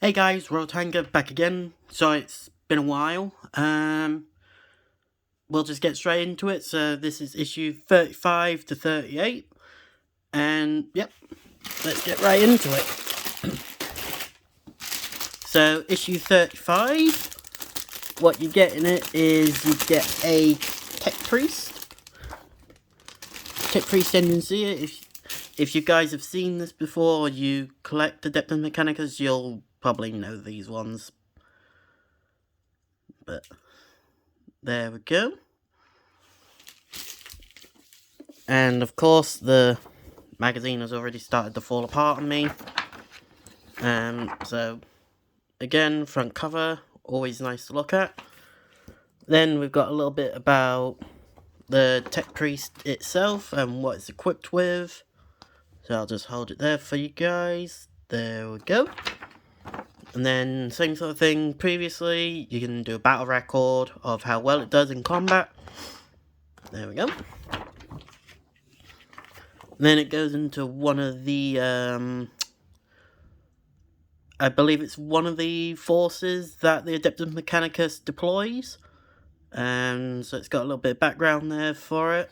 Hey guys, Rotanger back again. So it's been a while. We'll just get straight into it. So this is issue 35 to 38. And yep, let's get right into it. So issue 35, what you get in it is you get a Tech Priest. Tech Priest engine here. If you guys have seen this before, or you collect Adeptus Mechanicus, you'll probably know these ones. But there we go. And of course the magazine has already started to fall apart on me. So again, front cover, always nice to look at. Then we've got a little bit about the Tech Priest itself and what it's equipped with. So I'll just hold it there for you guys. There we go. And then same sort of thing previously, you can do a battle record of how well it does in combat. There we go. Then it goes into one of the, I believe it's one of the forces that the Adeptus Mechanicus deploys. And so it's got a little bit of background there for it.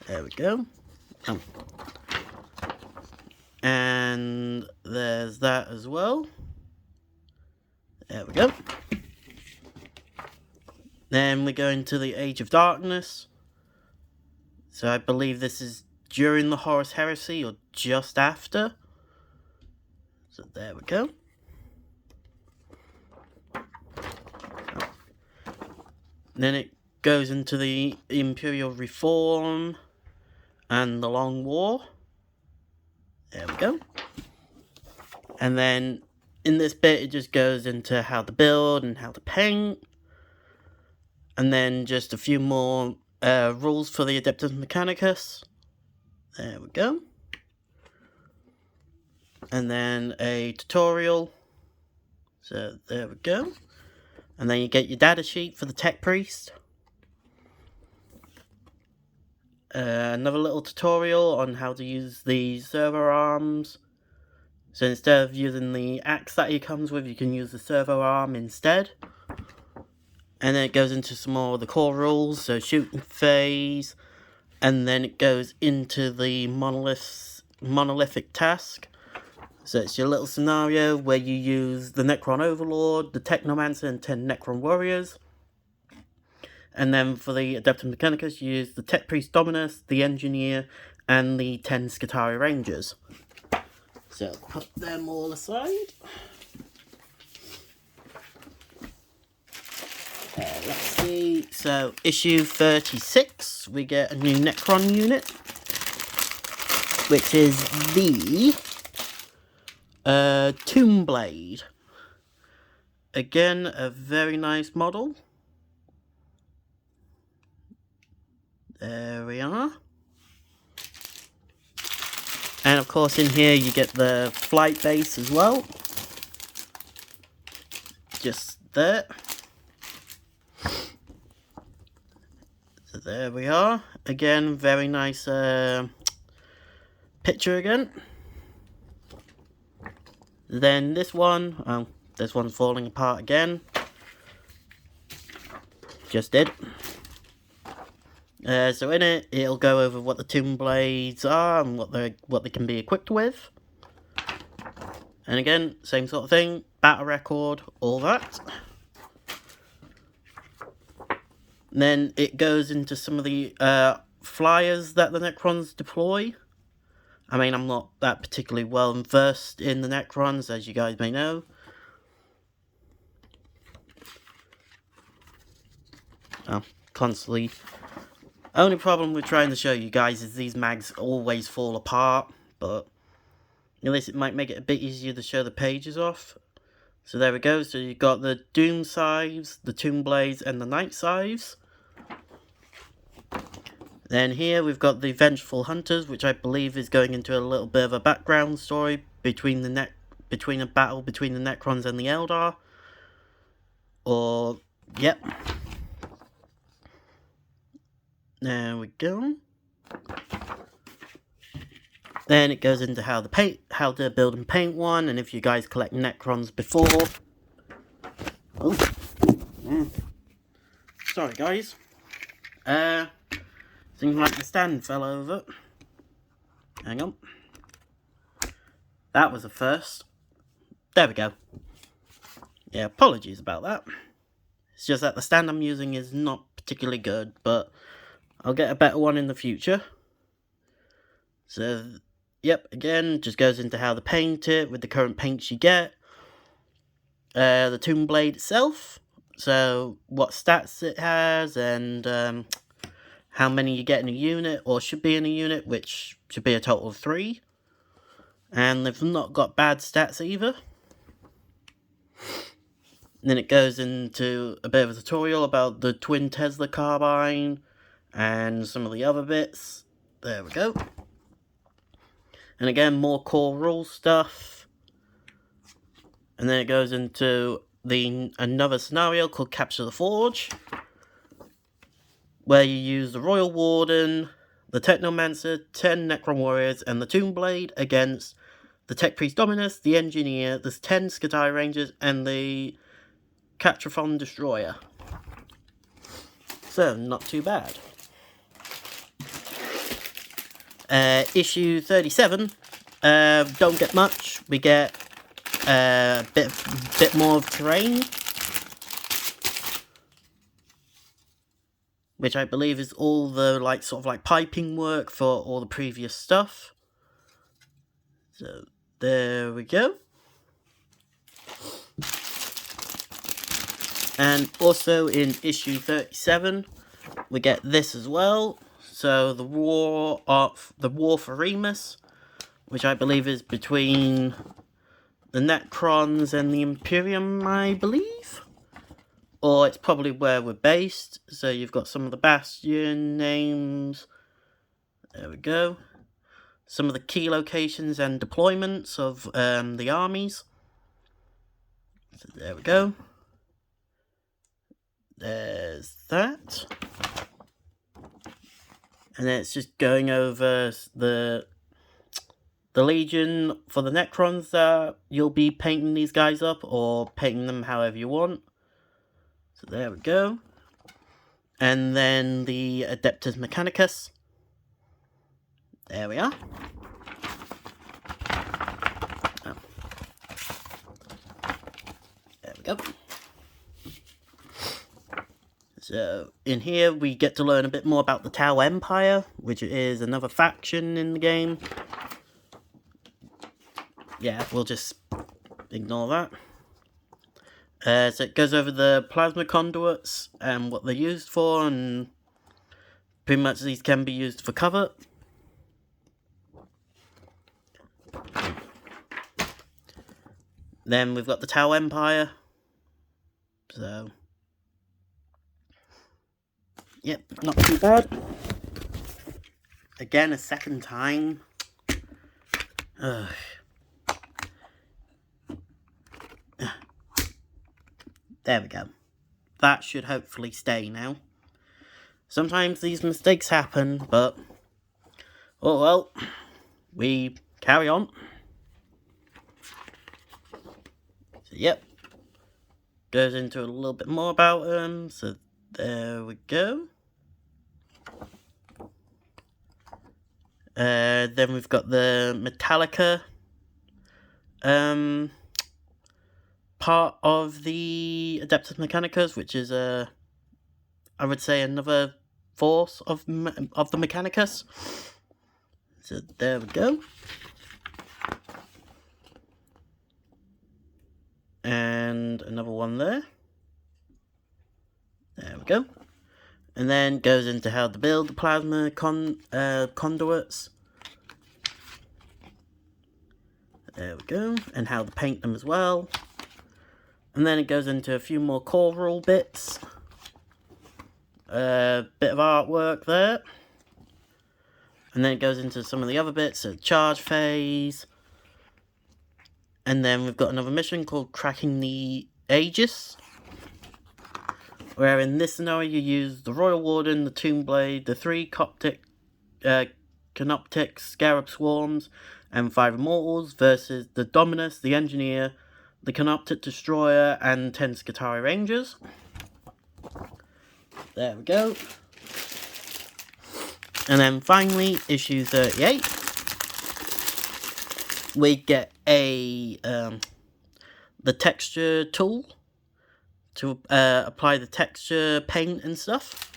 There we go. And there's that as well. There we go. Then we go into the Age of Darkness. So I believe this is during the Horus Heresy or just after. So there we go. Then it goes into the Imperial Reform and the Long War. There we go. And then in this bit it just goes into how to build and how to paint. And then just a few more rules for the Adeptus Mechanicus. There we go. And then a tutorial. So there we go. And then you get your data sheet for the Tech Priest. Another little tutorial on how to use the servo arms. So instead of using the axe that he comes with, you can use the servo arm instead. And then it goes into some more of the core rules, so shooting phase. And then it goes into the monolithic task. So it's your little scenario where you use the Necron Overlord, the Technomancer, and 10 Necron Warriors. And then for the Adeptus Mechanicus, you use the Tech Priest Dominus, the Engineer, and the 10 Scutari Rangers. So put them all aside. Let's see. So issue 36, we get a new Necron unit, which is the Tomb Blade. Again, a very nice model. There we are. And of course in here you get the flight base as well. Just there. So there we are. Again, very nice picture again. Then this one's falling apart again. Just did. So in it, it'll go over what the Tomb Blades are and what they can be equipped with. And again, same sort of thing, battle record, all that. And then it goes into some of the flyers that the Necrons deploy. I mean, I'm not that particularly well versed in the Necrons, as you guys may know. Constantly. Only problem with trying to show you guys is these mags always fall apart, but at least it might make it a bit easier to show the pages off. So there we go. So you've got the Doom Scythes, the Tomb Blades, and the Night Scythes. Then here we've got the Vengeful Hunters, which I believe is going into a little bit of a background story between a battle between the Necrons and the Eldar. Or, yep. There we go. Then it goes into how to build and paint one, and if you guys collect Necrons before. Oh, yeah. Sorry guys. Seems like the stand fell over. Hang on. That was a first. There we go. Yeah, apologies about that. It's just that the stand I'm using is not particularly good, but I'll get a better one in the future. So, yep, again, just goes into how to paint it with the current paints you get. The Tomb Blade itself, so what stats it has, and how many you get in a unit, or should be in a unit, which should be a total of 3. And they've not got bad stats either. Then it goes into a bit of a tutorial about the twin Tesla carbine, and some of the other bits. There we go. And again, more core rule stuff. And then it goes into another scenario called Capture the Forge, where you use the Royal Warden, the Technomancer, 10 Necron Warriors, and the Tomb Blade against the Tech Priest Dominus, the Engineer, the 10 Skatai Rangers, and the Catrathon Destroyer. So, not too bad. Issue 37, don't get much. We get a bit more of terrain, which I believe is all the sort of like piping work for all the previous stuff. So there we go. And also in issue 37, we get this as well. So the war for Remus, which I believe is between the Necrons and the Imperium, I believe. Or it's probably where we're based. So you've got some of the Bastion names. There we go. Some of the key locations and deployments of the armies. So there we go. There's that. And then it's just going over the Legion for the Necrons that you'll be painting these guys up, or painting them however you want. So there we go. And then the Adeptus Mechanicus. There we are. Oh. There we go. So, in here we get to learn a bit more about the Tau Empire, which is another faction in the game. Yeah, we'll just ignore that. So it goes over the plasma conduits and what they're used for, and pretty much these can be used for cover. Then we've got the Tau Empire. So, yep, not too bad. Again, a second time. Ugh. There we go. That should hopefully stay now. Sometimes these mistakes happen, but oh well, we carry on. So, yep. Goes into a little bit more about them. So there we go. Then we've got the Metallica part of the Adeptus Mechanicus, which is I would say another force of the Mechanicus. So there we go. And another one there. There we go. And then goes into how to build the plasma conduits. There we go. And how to paint them as well. And then it goes into a few more core rule bits. Bit of artwork there. And then it goes into some of the other bits, so charge phase. And then we've got another mission called Cracking the Aegis, where in this scenario you use the Royal Warden, the Tomb Blade, the 3 Coptic Canoptic Scarab Swarms, and 5 Immortals versus the Dominus, the Engineer, the Canoptic Destroyer, and 10 Skitarii Rangers. There we go. And then finally, issue 38, we get a the texture tool to apply the texture paint and stuff.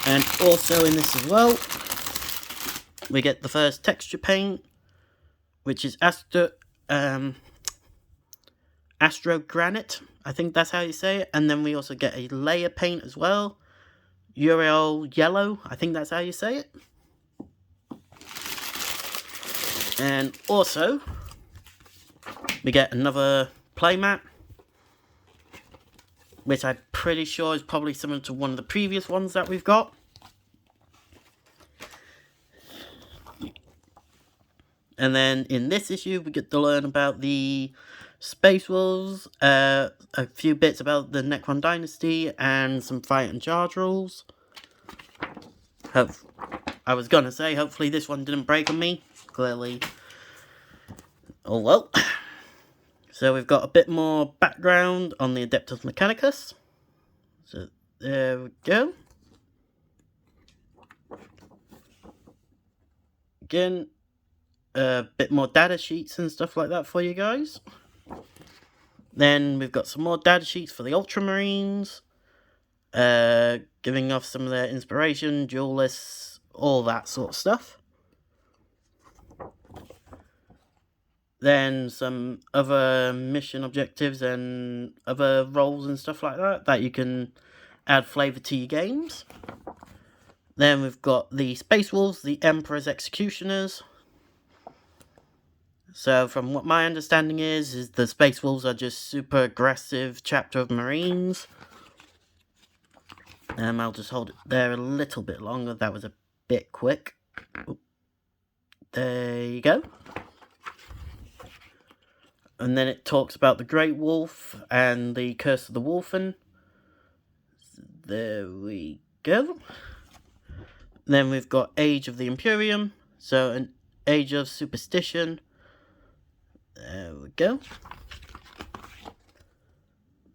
And also in this as well, we get the first texture paint, which is Astro Granite, I think that's how you say it. And then we also get a layer paint as well, Uriel Yellow, I think that's how you say it. And also, we get another playmat, which I'm pretty sure is probably similar to one of the previous ones that we've got. And then in this issue, we get to learn about the Space Wolves, a few bits about the Necron Dynasty, and some fight and charge rules. I was gonna say, hopefully this one didn't break on me. Clearly. Oh well. So we've got a bit more background on the Adeptus Mechanicus. So there we go. Again, a bit more data sheets and stuff like that for you guys. Then we've got some more data sheets for the Ultramarines, giving off some of their inspiration, duelists, all that sort of stuff. Then some other mission objectives and other roles and stuff like that you can add flavour to your games. Then we've got the Space Wolves, the Emperor's Executioners. So from what my understanding is the Space Wolves are just super aggressive chapter of Marines. I'll just hold it there a little bit longer, that was a bit quick. There you go. And then it talks about the Great Wolf and the Curse of the Wolfen. There we go. Then we've got Age of the Imperium. So an Age of Superstition. There we go.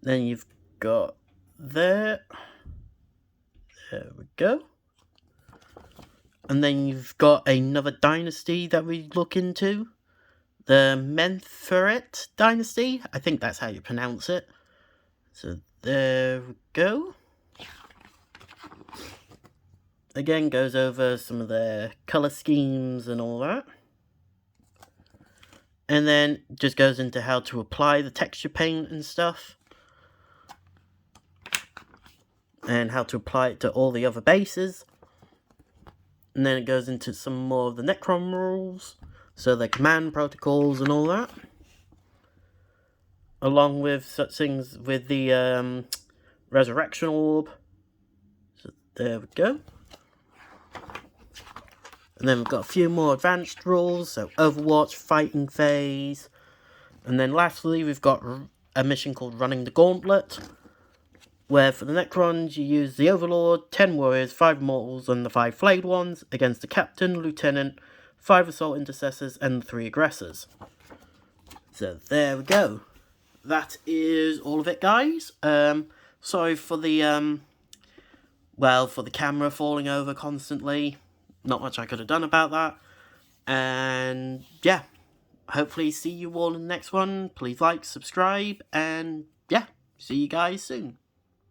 Then you've got there. There we go. And then you've got another dynasty that we look into. The Mentheret Dynasty, I think that's how you pronounce it. So there we go. Again, goes over some of their colour schemes and all that. And then just goes into how to apply the texture paint and stuff. And how to apply it to all the other bases. And then it goes into some more of the Necron rules. So the command protocols and all that. Along with such things with the Resurrection Orb. So there we go. And then we've got a few more advanced rules. So Overwatch, Fighting Phase. And then lastly we've got a mission called Running the Gauntlet. Where for the Necrons you use the Overlord, 10 Warriors, 5 Immortals and the 5 Flayed Ones against the Captain, Lieutenant, 5 Assault Intercessors and 3 Aggressors. So there we go. That is all of it, guys. Sorry for the for the camera falling over constantly. Not much I could have done about that. And yeah, hopefully see you all in the next one. Please like, subscribe, and yeah, see you guys soon.